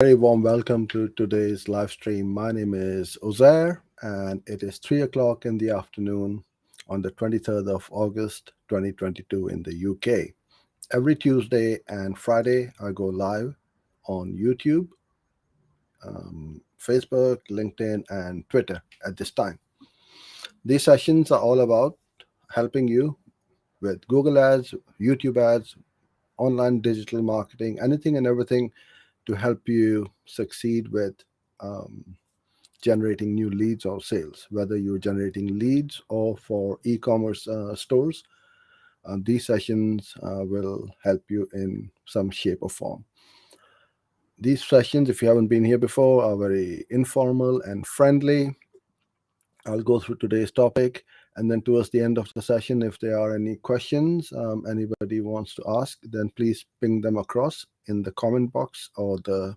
Very warm welcome to today's live stream. My name is Ozair, and it is 3 o'clock in the afternoon on the 23rd of August 2022 in the UK. Every Tuesday and Friday, I go live on YouTube, Facebook, LinkedIn, and Twitter at this time. These sessions are all about helping you with Google Ads, YouTube ads, online digital marketing, anything and everything to help you succeed with um, generating new leads or sales, whether you're generating leads or for e-commerce stores. These sessions will help you in some shape or form. These sessions, if you haven't been here before, are very informal and friendly. I'll go through today's topic, and then towards the end of the session, if there are any questions anybody wants to ask, then please ping them across in the comment box or the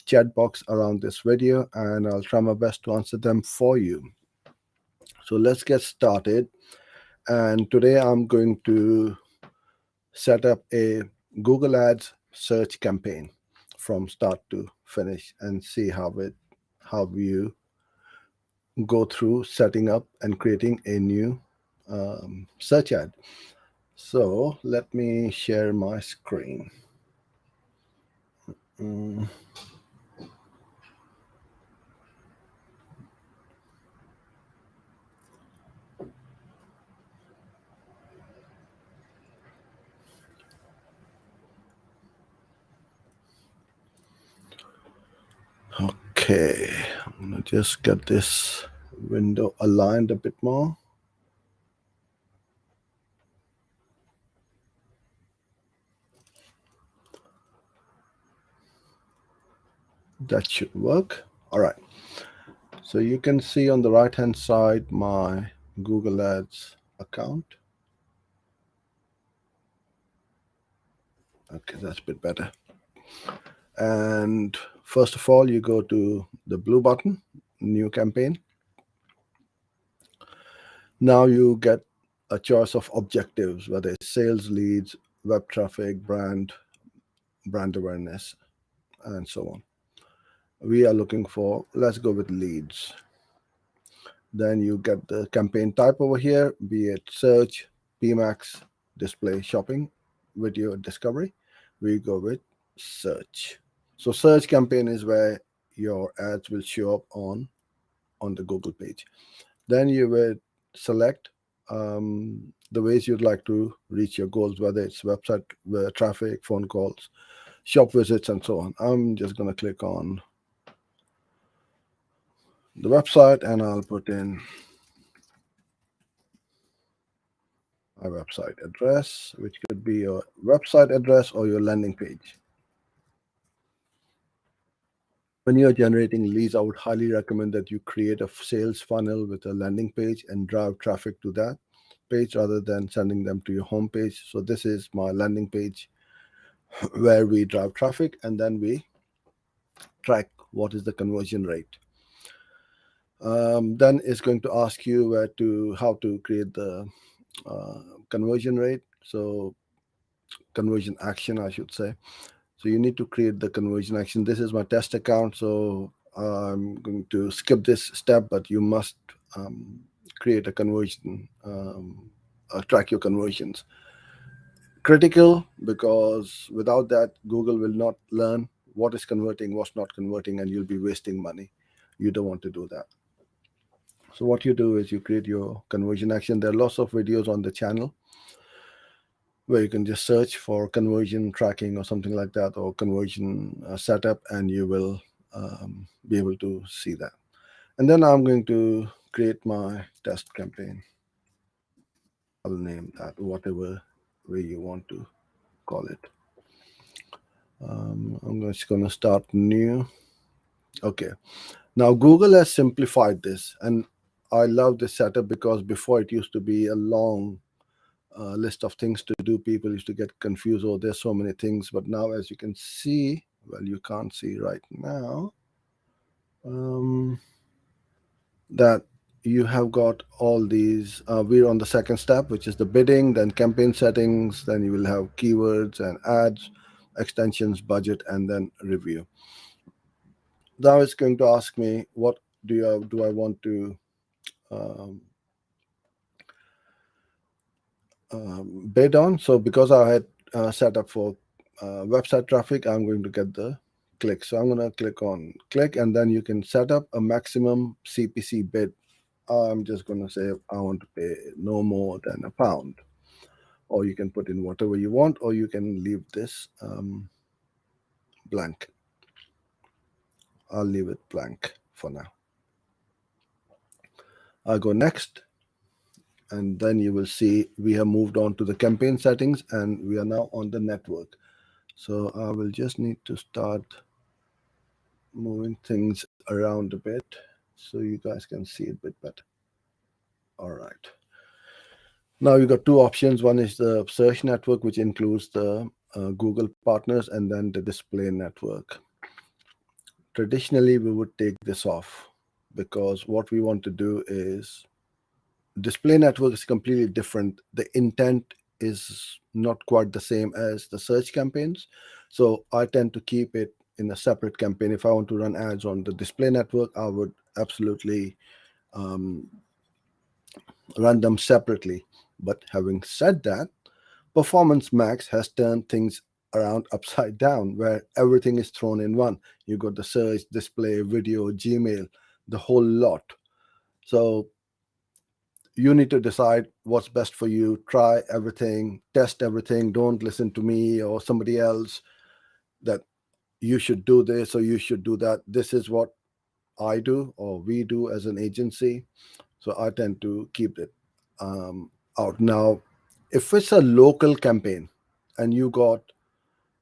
chat box around this video, and I'll try my best to answer them for you. So let's get started. And today I'm going to set up a Google Ads search campaign from start to finish and see how you go through setting up and creating a new search ad. So let me share my screen. Okay, I'm gonna just get this window aligned a bit more. That should work. All right. So you can see on the right hand side my Google Ads account. Okay, that's a bit better. And first of all, you go to the blue button, new campaign. Now you get a choice of objectives, whether it's sales, leads, web traffic, brand awareness, and so on. We are looking for, let's go with leads. Then you get the campaign type over here, be it search, PMAX, display, shopping, video, discovery. We go with search. So search campaign is where your ads will show up on the Google page. Then you will select the ways you'd like to reach your goals, whether it's website traffic, phone calls, shop visits, and so on. I'm just going to click on the website and I'll put in my website address, which could be your website address or your landing page. When you're generating leads, I would highly recommend that you create a sales funnel with a landing page and drive traffic to that page rather than sending them to your home page. So this is my landing page where we drive traffic and then we track what is the conversion rate. Then it's going to ask you how to create the conversion rate. So conversion action, I should say. So you need to create the conversion action. This is my test account, so I'm going to skip this step, but you must create a conversion, track your conversions. Critical, because without that, Google will not learn what is converting, what's not converting, and you'll be wasting money. You don't want to do that. So what you do is you create your conversion action. There are lots of videos on the channel where you can just search for conversion tracking or something like that, or conversion setup, and you will be able to see that. And then I'm going to create my test campaign. I'll name that whatever way you want to call it. I'm just going to start new. Okay. Now Google has simplified this, and I love this setup because before it used to be a long list of things to do. People used to get confused. Oh, there's so many things. But now, as you can see, well, you can't see right now, that you have got all these. We're on the second step, which is the bidding, then campaign settings, then you will have keywords and ads, extensions, budget, and then review. Now it's going to ask me what do I want to um, bid on. So because I had set up for website traffic, I'm going to get the click. So I'm going to click on click, and then you can set up a maximum CPC bid. I'm just going to say I want to pay no more than £1, or you can put in whatever you want, or you can leave this blank. I'll leave it blank for now. I'll go next, and then you will see we have moved on to the campaign settings, and we are now on the network. So I will just need to start moving things around a bit so you guys can see it a bit better. All right. Now you got two options. One is the search network, which includes the Google partners, and then the display network. Traditionally, we would take this off because what we want to do is display network is completely different. The intent is not quite the same as the search campaigns. So I tend to keep it in a separate campaign. If I want to run ads on the display network, I would absolutely um, run them separately. But having said that, Performance Max has turned things around upside down where everything is thrown in one. You got the search, display, video, Gmail, the whole lot. So you need to decide what's best for you. Try everything, test everything. Don't listen to me or somebody else that you should do this or you should do that. This is what I do or we do as an agency. So I tend to keep it out. Now, if it's a local campaign and you got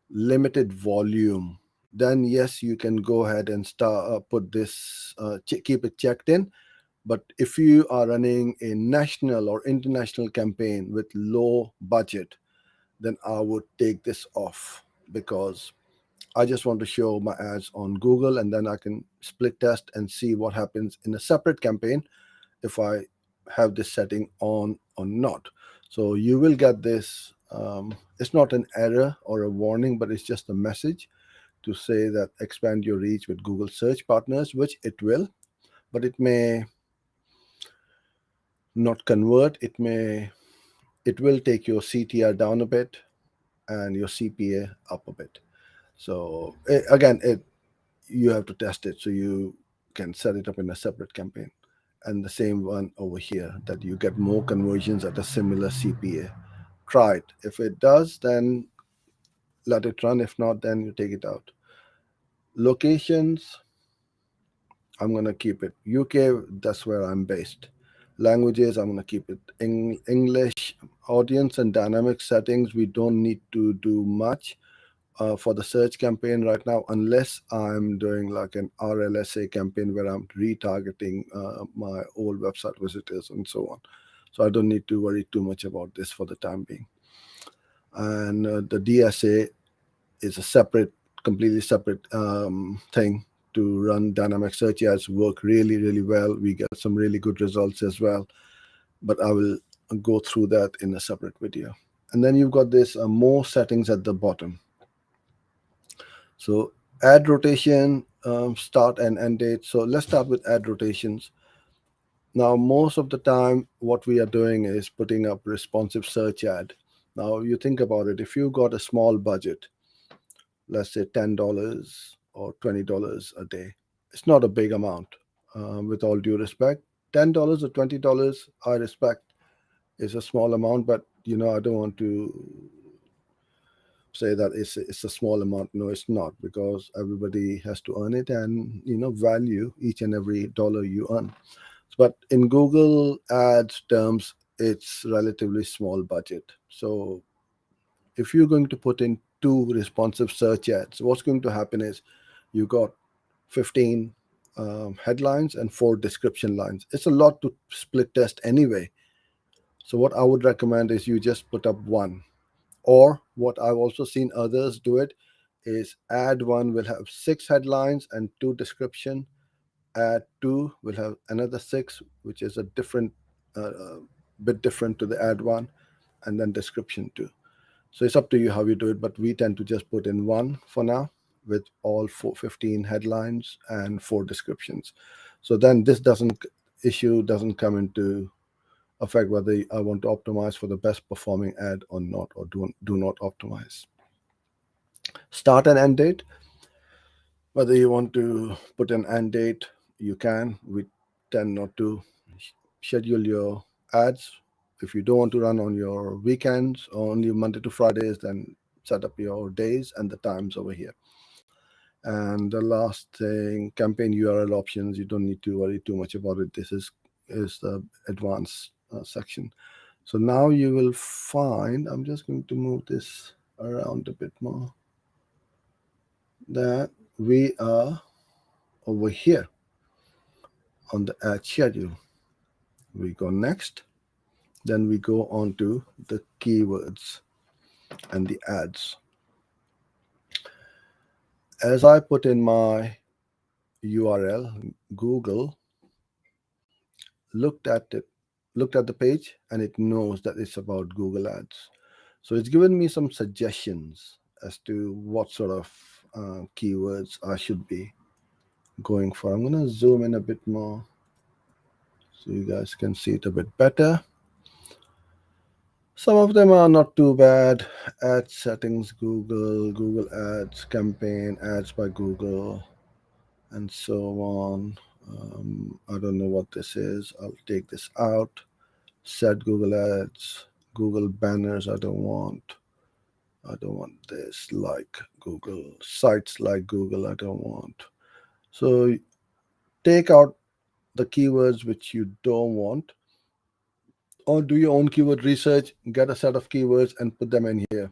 limited volume, then yes, you can go ahead and start put this keep it checked in. But if you are running a national or international campaign with low budget, then I would take this off because I just want to show my ads on Google, and then I can split test and see what happens in a separate campaign if I have this setting on or not. So you will get this. It's not an error or a warning, but it's just a message to say that expand your reach with Google search partners, which it will, but it may not convert. It will take your CTR down a bit and your CPA up a bit. So again, you have to test it so you can set it up in a separate campaign. And the same one over here that you get more conversions at a similar CPA. Try it. If it does, then let it run. If not, then you take it out. Locations, I'm gonna keep it UK. That's where I'm based. Languages, I'm gonna keep it English. Audience and dynamic settings, we don't need to do much for the search campaign right now, unless I'm doing like an RLSA campaign where I'm retargeting my old website visitors and so on. So I don't need to worry too much about this for the time being. And the DSA is a separate, completely separate thing to run dynamic search ads. Work really, really well. We get some really good results as well. But I will go through that in a separate video. And then you've got this more settings at the bottom. So ad rotation, start and end date. So let's start with ad rotations. Now, most of the time, what we are doing is putting up responsive search ad. Now, you think about it. If you got a small budget, let's say $10 or $20 a day, it's not a big amount. With all due respect, $10 or $20, I respect, is a small amount, but I don't want to say that it's a small amount. No, it's not, because everybody has to earn it and value each and every dollar you earn. But in Google ads terms, it's relatively small budget. So if you're going to put in two responsive search ads, what's going to happen is you got 15 headlines and 4 description lines. It's a lot to split test anyway. So what I would recommend is you just put up one. Or what I've also seen others do it is ad one will have 6 headlines and 2 description. Ad two will have another 6, which is a different, bit different to the ad one, and then description two. So it's up to you how you do it, but we tend to just put in one for now. with all 15 headlines and 4 descriptions. So then this doesn't issue doesn't come into affect whether I want to optimize for the best performing ad or not, or do not optimize. Start and end date. Whether you want to put an end date, you can. We tend not to schedule your ads. If you don't want to run on your weekends or only Monday to Fridays, then set up your days and the times over here. And the last thing, campaign URL options. You don't need to worry too much about it. This is the advanced section. So now you will find, I'm just going to move this around a bit more, that we are over here on the ad schedule. We go next, then we go on to the keywords and the ads. As I put in my URL, Google looked at it, looked at the page, and it knows that it's about Google Ads. So it's given me some suggestions as to what sort of keywords I should be going for. I'm going to zoom in a bit more so you guys can see it a bit better. Some of them are not too bad. Ad settings, Google Ads, campaign, ads by Google, and so on. I don't know what this is. I'll take this out. Set Google Ads, Google banners. I don't want this, like Google sites, like Google. I don't want. So take out the keywords which you don't want, or do your own keyword research, get a set of keywords and put them in here.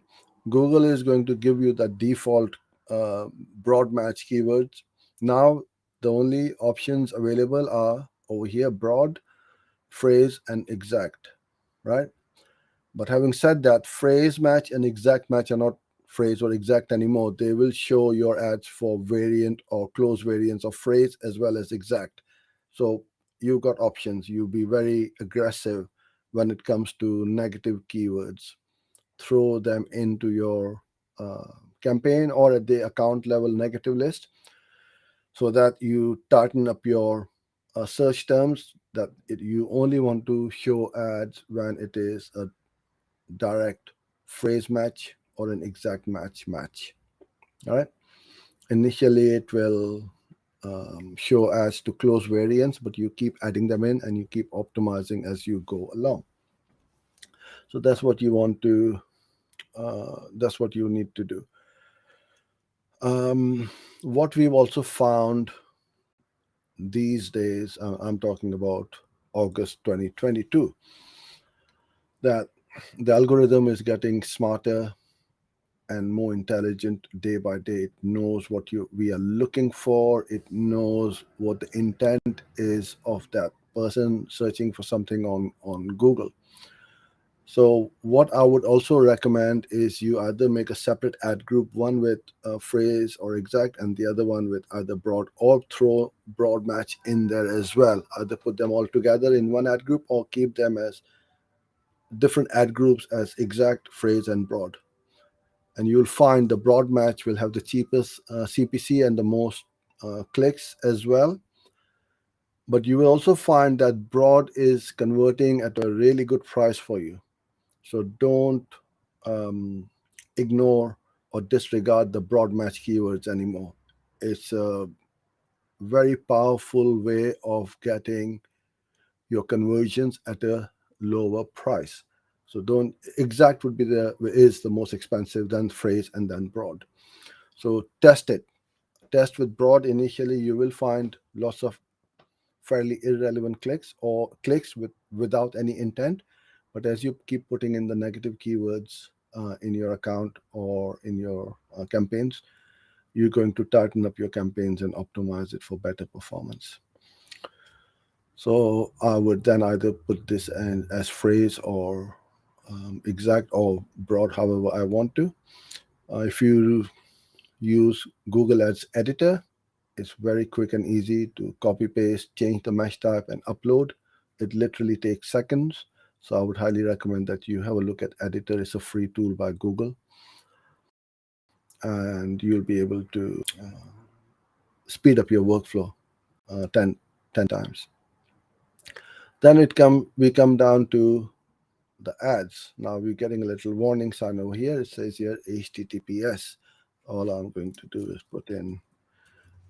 Google is going to give you the default broad match keywords. Now the only options available are over here: broad, phrase, and exact, right? But having said that, phrase match and exact match are not phrase or exact anymore. They will show your ads for variant or close variants of phrase as well as exact. So you've got options. You be very aggressive when it comes to negative keywords. Throw them into your campaign or at the account level negative list, so that you tighten up your search terms, that you only want to show ads when it is a direct phrase match or an exact match. All right. Initially, it will show as to close variants, but you keep adding them in and you keep optimizing as you go along. So that's what you want to. That's what you need to do. What we've also found these days, I'm talking about August 2022, that the algorithm is getting smarter and more intelligent day by day. It knows what we are looking for. It knows what the intent is of that person searching for something on Google. So what I would also recommend is you either make a separate ad group, one with a phrase or exact, and the other one with either broad, or throw broad match in there as well. Either put them all together in one ad group or keep them as different ad groups as exact, phrase, and broad. And you'll find the broad match will have the cheapest CPC and the most clicks as well. But you will also find that broad is converting at a really good price for you. So don't ignore or disregard the broad match keywords anymore. It's a very powerful way of getting your conversions at a lower price. So don't exact would be is the most expensive, then phrase, and then broad. So test it. Test with broad initially. You will find lots of fairly irrelevant clicks or clicks without any intent. But as you keep putting in the negative keywords in your account or in your campaigns, you're going to tighten up your campaigns and optimize it for better performance. So I would then either put this in as phrase or exact or broad, however I want to. If you use Google Ads Editor, it's very quick and easy to copy paste, change the mesh type, and upload. It literally takes seconds. So I would highly recommend that you have a look at Editor. It's a free tool by Google. and you'll be able to speed up your workflow 10 times. Then we come down to the ads. Now we're getting a little warning sign over here. It says here HTTPS. All I'm going to do is put in,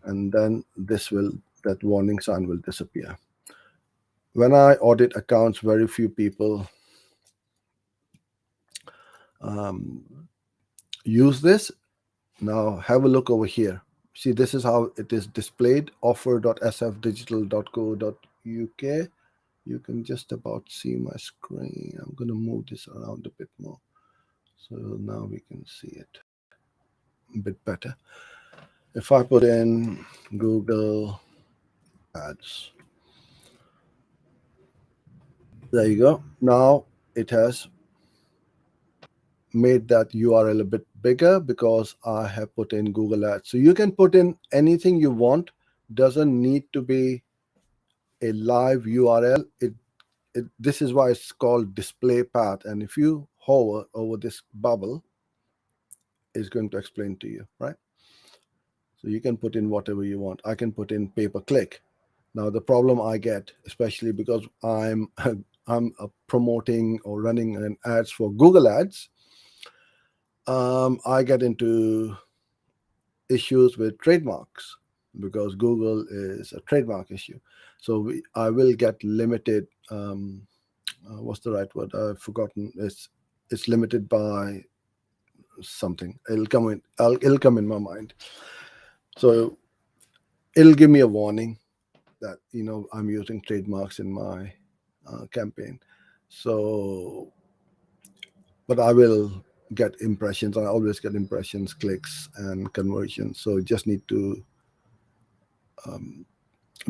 and then that warning sign will disappear. When I audit accounts, very few people use this. Now have a look over here. See, this is how it is displayed: offer.sfdigital.co.uk. You can just about see my screen. I'm going to move this around a bit more. So now we can see it a bit better. If I put in Google Ads, there you go. Now it has made that URL a bit bigger because I have put in Google Ads. So you can put in anything you want. Doesn't need to be a live URL. This is why it's called display path. And if you hover over this bubble, it's going to explain to you, right? So you can put in whatever you want. I can put in pay per click. Now the problem I get, especially because I'm promoting or running an ads for Google Ads, I get into issues with trademarks because Google is a trademark issue. So I will get limited. What's the right word? I've forgotten. It's limited by something. It'll come in. It'll come in my mind. So it'll give me a warning that I'm using trademarks in my campaign. So, but I will get impressions. I always get impressions, clicks, and conversions. So you just need to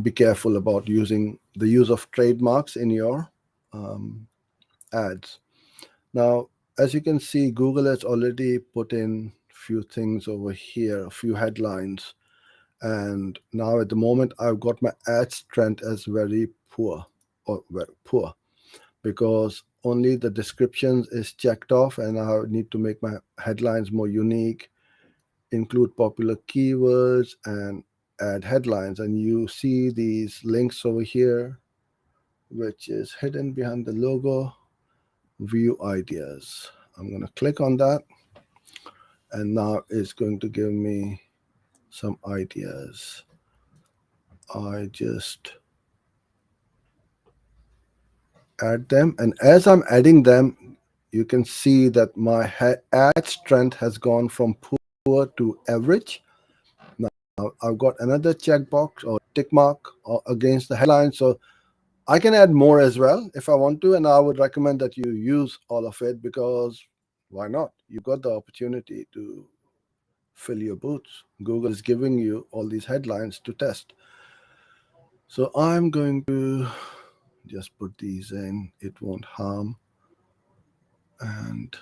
be careful about using the use of trademarks in your um, ads. Now, as you can see, Google has already put in few things over here, a few headlines. And now at the moment, I've got my ad strength as very poor or very poor because only the descriptions is checked off, and I need to make my headlines more unique, include popular keywords, and add headlines. And you see these links over here, which is hidden behind the logo. View ideas. I'm going to click on that, and now it's going to give me some ideas. I just add them, and as I'm adding them, you can see that my ad strength has gone from poor to average. Now I've got another checkbox or tick mark against the headline, so I can add more as well if I want to, and I would recommend that you use all of it because why not? You got the opportunity to fill your boots. Google is giving you all these headlines to test. So I'm going to just put these in. It won't harm. And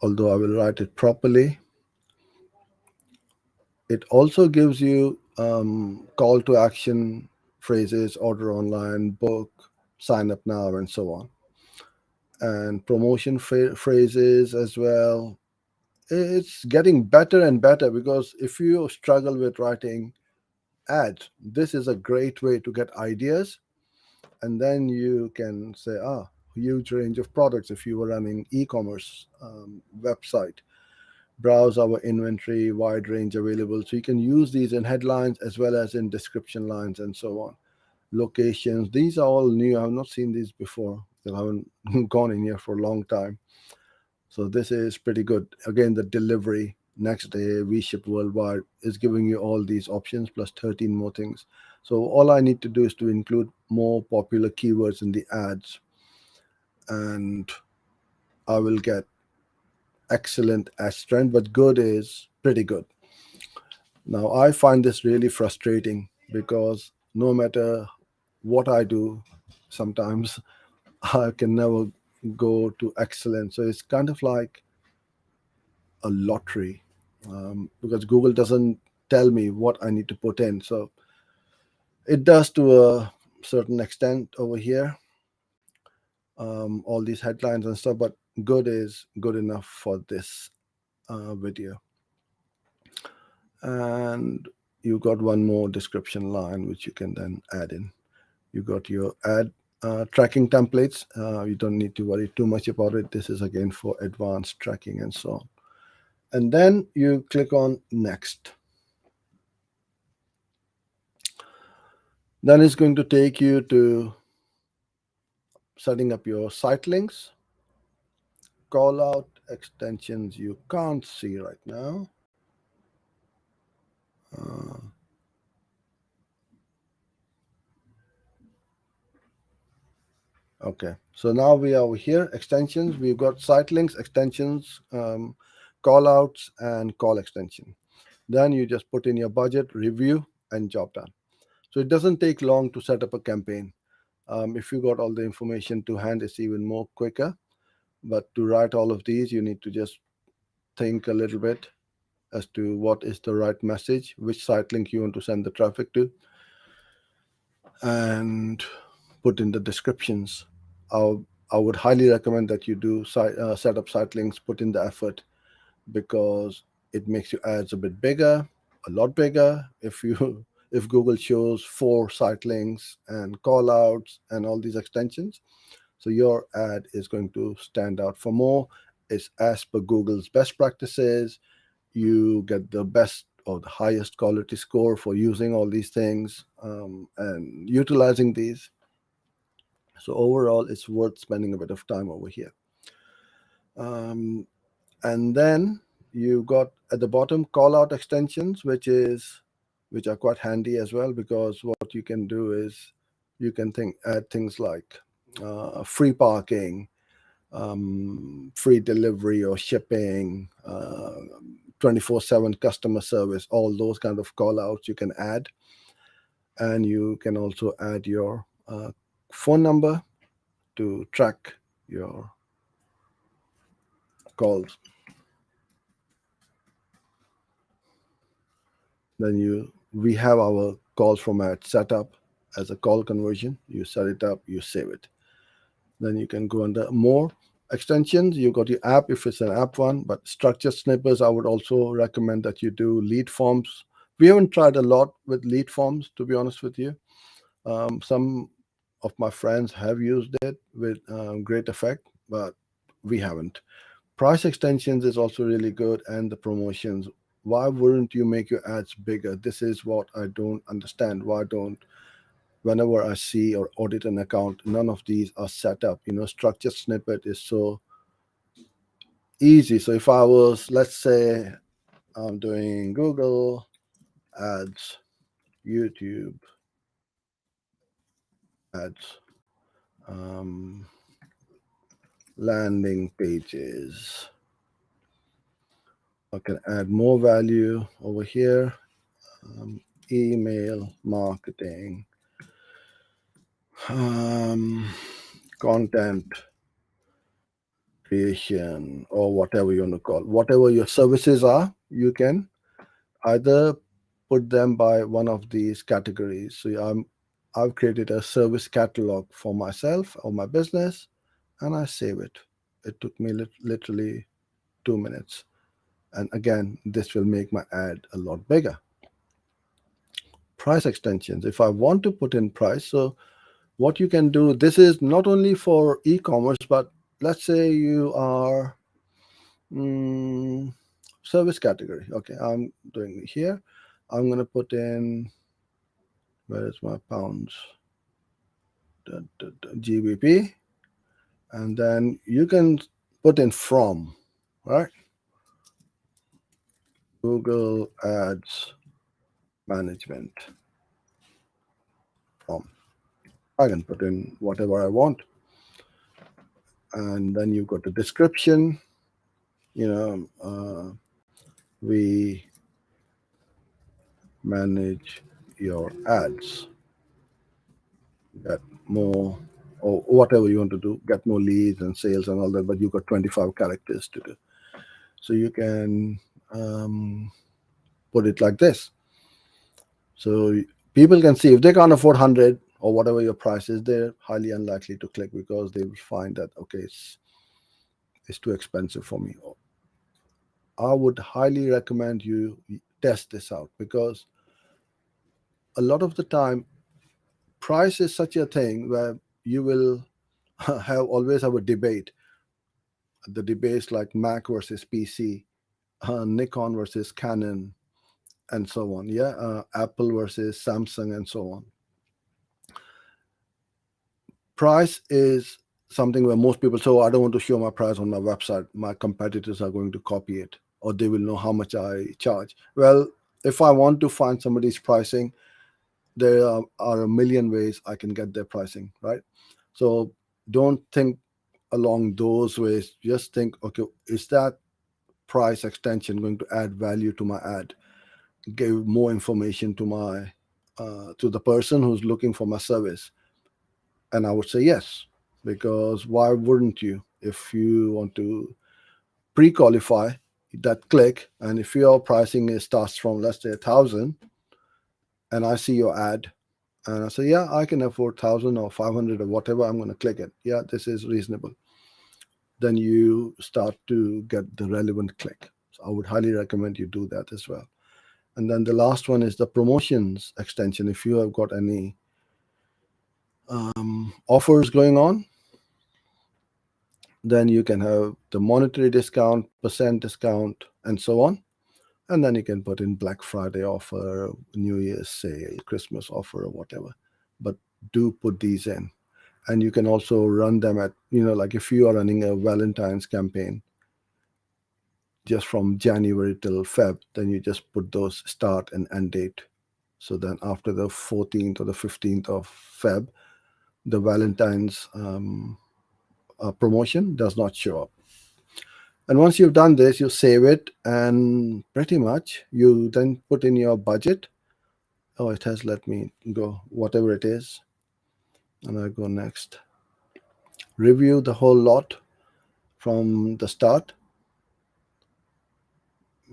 although I will write it properly, it also gives you call to action phrases: order online, book, sign up now, and so on. And promotion phrases as well. It's getting better and better because if you struggle with writing ads, this is a great way to get ideas, and then you can say, huge range of products. If you were running e-commerce website, browse our inventory, wide range available. So you can use these in headlines as well as in description lines and so on. Locations, these are all new. I have not seen these before. They haven't gone in here for a long time. So this is pretty good. Again, the delivery next day, we ship worldwide, is giving you all these options plus 13 more things. So all I need to do is to include more popular keywords in the ads, and I will get excellent ad strength, but good is pretty good. Now, I find this really frustrating because no matter what I do, sometimes I can never go to excellence. So it's kind of like a lottery because Google doesn't tell me what I need to put in. So it does to a certain extent over here, all these headlines and stuff, but good is good enough for this video. And you got one more description line which you can then add in. You got your ad tracking templates. You don't need to worry too much about it. This is again for advanced tracking and so on. And then you click on next. Then it's going to take you to setting up your site links, call out extensions you can't see right now. Okay, so now we are over here, extensions. We've got site links, extensions, call outs, and call extension. Then you just put in your budget, review, and job done. So it doesn't take long to set up a campaign. If you got all the information to hand, it's even more quicker. But to write all of these, you need to just think a little bit as to what is the right message, which site link you want to send the traffic to, and put in the descriptions. I would highly recommend that you do set up site links, put in the effort, because it makes your ads a bit bigger, a lot bigger. If Google shows 4 site links and call outs and all these extensions, so your ad is going to stand out for more. It's as per Google's best practices. You get the best or the highest quality score for using all these things and utilizing these. So overall, it's worth spending a bit of time over here. And then you got at the bottom call out extensions, which are quite handy as well, because what you can do is you can add things like free parking, free delivery or shipping, 24/7 customer service, all those kind of call outs you can add. And you can also add your phone number to track your calls. Then we have our call format set up as a call conversion. You set it up, you save it. Then you can go under more extensions. You got your app if it's an app one, but structured snippets, I would also recommend that you do lead forms. We haven't tried a lot with lead forms, to be honest with you. Some of my friends have used it with great effect, but we haven't. Price extensions is also really good, and the promotions. Why wouldn't you make your ads bigger? This is what I don't understand. Whenever I see or audit an account, none of these are set up. Structured snippet is so easy. So if I was, let's say, I'm doing Google ads, YouTube ads, landing pages. I can add more value over here. Email marketing, content creation, or whatever you want to call. Whatever your services are, you can either put them by one of these categories. So I've created a service catalog for myself or my business, and I save it. It took me literally 2 minutes. And again, this will make my ad a lot bigger. Price extensions. If I want to put in price, so what you can do, this is not only for e-commerce, but let's say you are service category. Okay, I'm doing it here. I'm going to put in, where is my pounds? GBP. And then you can put in from, right? Google Ads Management. From. I can put in whatever I want. And then you've got the description. We manage your ads. Get more, or whatever you want to do, get more leads and sales and all that, but you've got 25 characters to do. So you can put it like this. So people can see if they can't afford 100 or whatever your price is, they're highly unlikely to click, because they will find that, okay, it's too expensive for me. I would highly recommend you test this out, because a lot of the time, price is such a thing where you will always have a debate. The debates like Mac versus PC, Nikon versus Canon, and so on. Yeah, Apple versus Samsung, and so on. Price is something where most people say, "Oh, I don't want to show my price on my website. My competitors are going to copy it, or they will know how much I charge." Well, if I want to find somebody's pricing, there are a million ways I can get their pricing, right? So don't think along those ways. Just think, okay, is that price extension going to add value to my ad, give more information to my to the person who's looking for my service? And I would say yes, because why wouldn't you? If you want to pre-qualify that click, and if your pricing starts from, let's say, 1,000, and I see your ad, and I say, yeah, I can afford 1,000 or 500 or whatever, I'm going to click it. Yeah, this is reasonable. Then you start to get the relevant click. So I would highly recommend you do that as well. And then the last one is the promotions extension. If you have got any offers going on, then you can have the monetary discount, percent discount, and so on. And then you can put in Black Friday offer, New Year's sale, Christmas offer, or whatever. But do put these in. And you can also run them at, like if you are running a Valentine's campaign just from January till Feb, then you just put those start and end date. So then after the 14th or the 15th of Feb, the Valentine's promotion does not show up. And once you've done this, you save it, and pretty much you then put in your budget. Oh, it has let me go, whatever it is. And I go next. Review the whole lot from the start.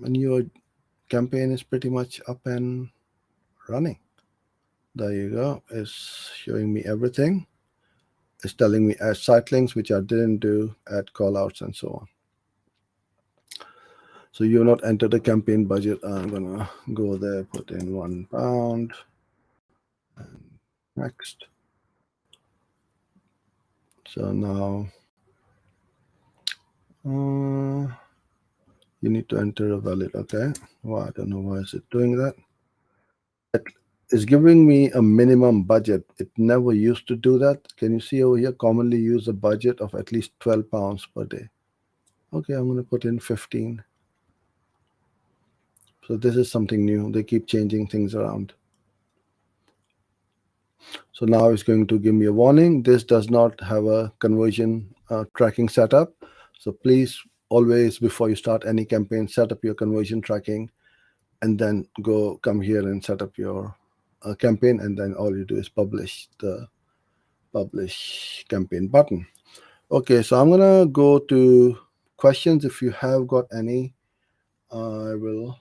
And your campaign is pretty much up and running. There you go. It's showing me everything. It's telling me add site links, which I didn't do, add callouts, and so on. So you've not entered the campaign budget. I'm gonna go there, put in £1, and next. So now you need to enter a valid. Okay. Well, I don't know why is it doing that. It's giving me a minimum budget. It never used to do that. Can you see over here? Commonly use a budget of at least £12 per day. Okay, I'm going to put in 15. So this is something new. They keep changing things around. So now it's going to give me a warning. This does not have a conversion tracking setup. So please always, before you start any campaign, set up your conversion tracking, and then come here and set up your campaign, and then all you do is publish the publish campaign button. Okay, so I'm gonna go to questions. If you have got any, I will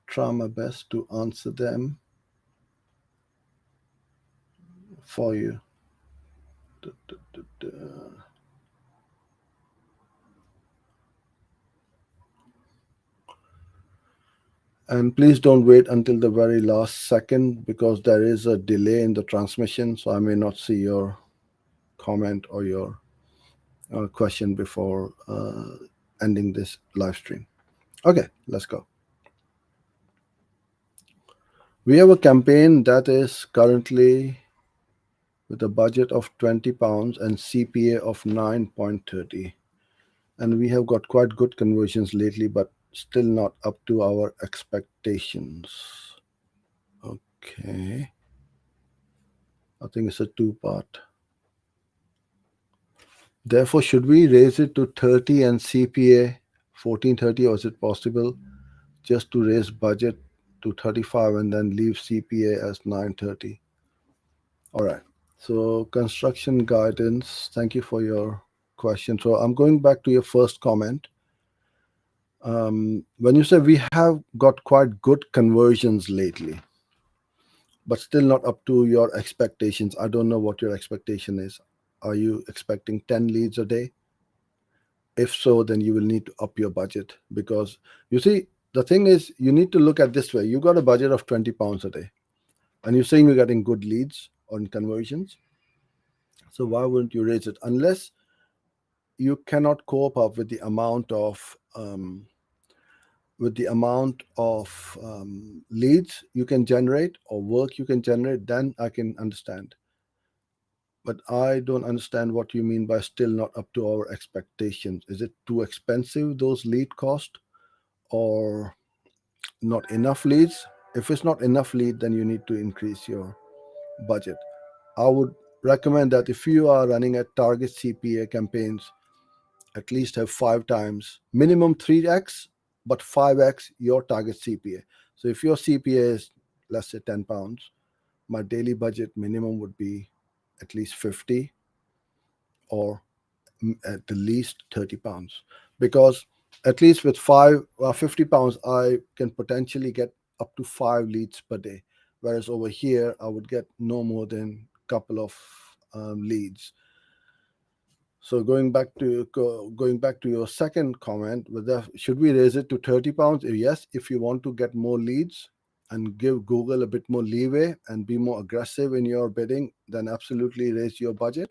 try my best to answer them for you. And please don't wait until the very last second, because there is a delay in the transmission, so I may not see your comment or your question before ending this live stream. Okay, let's go. We have a campaign that is currently with a budget of £20 and CPA of 9.30. And we have got quite good conversions lately, but still not up to our expectations. Okay. I think it's a two-part. Therefore, should we raise it to 30 and CPA 1430, or is it possible just to raise budget to 35 and then leave CPA as 930? All right. So construction guidance, thank you for your question. So I'm going back to your first comment. When you say we have got quite good conversions lately, but still not up to your expectations, I don't know what your expectation is. Are you expecting 10 leads a day? If so, then you will need to up your budget, because you see, the thing is, you need to look at this way. You got a budget of £20 a day, and you're saying you're getting good leads on conversions. So why wouldn't you raise it? Unless you cannot cope up with the amount of leads you can generate or work you can generate, then I can understand. But I don't understand what you mean by still not up to our expectations. Is it too expensive, those lead cost, or not enough leads? If it's not enough lead, then you need to increase your budget. I would recommend that if you are running a target CPA campaigns, at least have 5 times, minimum 3x, but 5x your target CPA. So if your CPA is, let's say, £10, my daily budget minimum would be at least 50, or at the least £30, because at least with £50 I can potentially get up to 5 leads per day, whereas over here I would get no more than couple of leads. So going back to your second comment, whether should we raise it to £30? Yes, if you want to get more leads and give Google a bit more leeway and be more aggressive in your bidding, then absolutely raise your budget.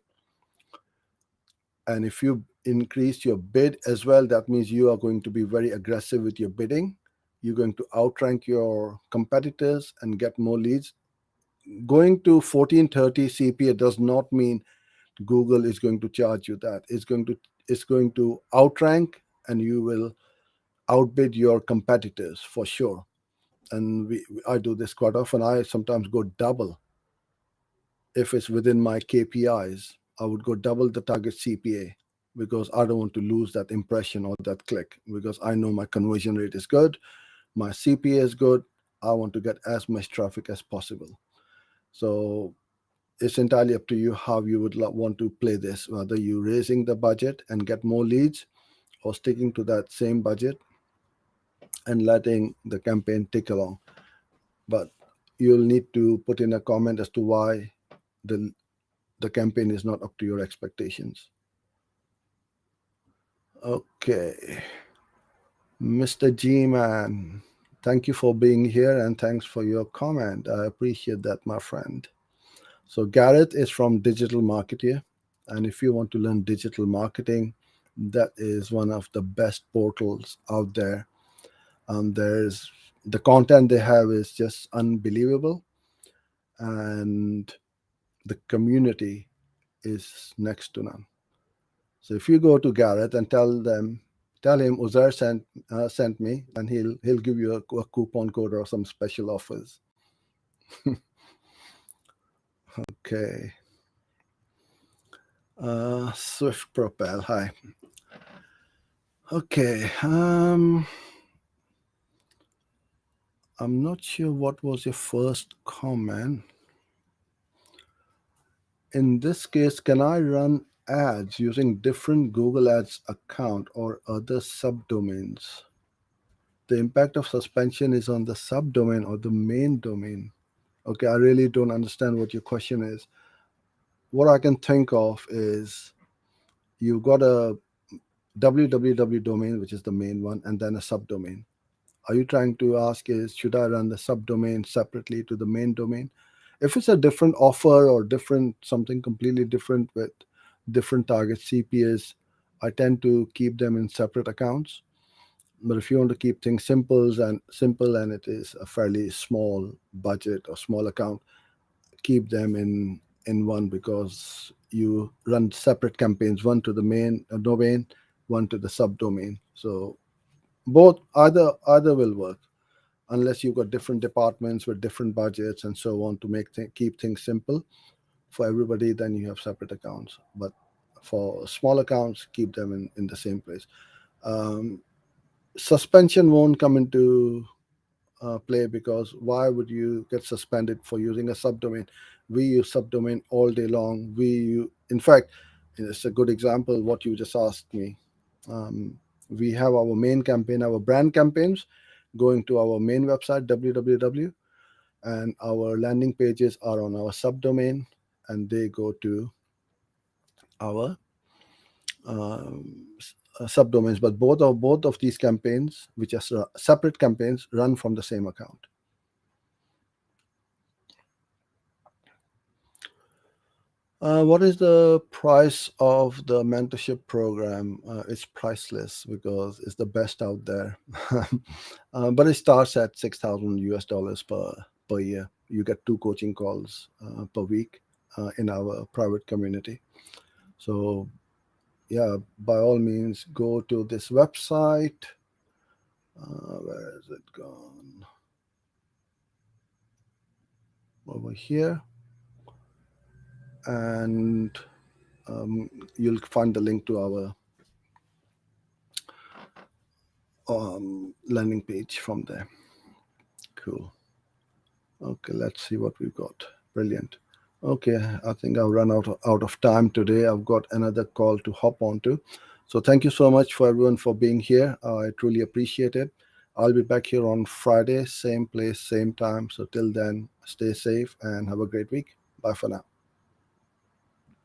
And if you increase your bid as well, that means you are going to be very aggressive with your bidding. You're going to outrank your competitors and get more leads. Going to 1430 CPA does not mean Google is going to charge you that. It's going to outrank, and you will outbid your competitors for sure. And I do this quite often. I sometimes go double. If it's within my KPIs, I would go double the target CPA, because I don't want to lose that impression or that click, because I know my conversion rate is good, my CPA is good. I want to get as much traffic as possible. So it's entirely up to you how you would want to play this, whether you raising the budget and get more leads, or sticking to that same budget and letting the campaign tick along. But you'll need to put in a comment as to why the the campaign is not up to your expectations. Okay, Mr. G Man, thank you for being here and thanks for your comment. I appreciate that, my friend. So Gareth is from Digital Marketer, and if you want to learn digital marketing, that is one of the best portals out there. There's the content they have is just unbelievable, and the community is next to none. So if you go to Gareth and tell him Uzair sent me, then he'll give you a coupon code or some special offers. Okay. Swift Propel. Hi. Okay. I'm not sure what was your first comment. In this case, can I run ads using different Google Ads account or other subdomains? The impact of suspension is on the subdomain or the main domain. Okay, I really don't understand what your question is. What I can think of is you've got a www domain, which is the main one, and then a subdomain. Are you trying to ask is should I run the subdomain separately to the main domain? If it's a different offer or different something completely different with different target CPAs, I tend to keep them in separate accounts. But if you want to keep things simple and it is a fairly small budget or small account, keep them in one, because you run separate campaigns, one to the main domain, one to the subdomain. So both either will work, unless you've got different departments with different budgets and so on to keep things simple for everybody. Then you have separate accounts. But for small accounts, keep them in the same place. Um, Suspension won't come into play, because why would you get suspended for using a subdomain? We use subdomain all day long. In fact, it's a good example what you just asked me. We have our main campaign, our brand campaigns, going to our main website www, and our landing pages are on our subdomain, and they go to our um, subdomains, but both of these campaigns, which are separate campaigns, run from the same account. What is the price of the mentorship program? It's priceless because it's the best out there. But it starts at $6,000 per year. You get 2 coaching calls per week in our private community. So yeah, by all means, go to this website. Where is it gone? Over here. And you'll find the link to our landing page from there. Cool. Okay, let's see what we've got. Brilliant. Okay, I think I've run out of time today. I've got another call to hop onto. So thank you so much for everyone for being here. I truly appreciate it. I'll be back here on Friday, same place, same time. So till then, stay safe and have a great week. Bye for now.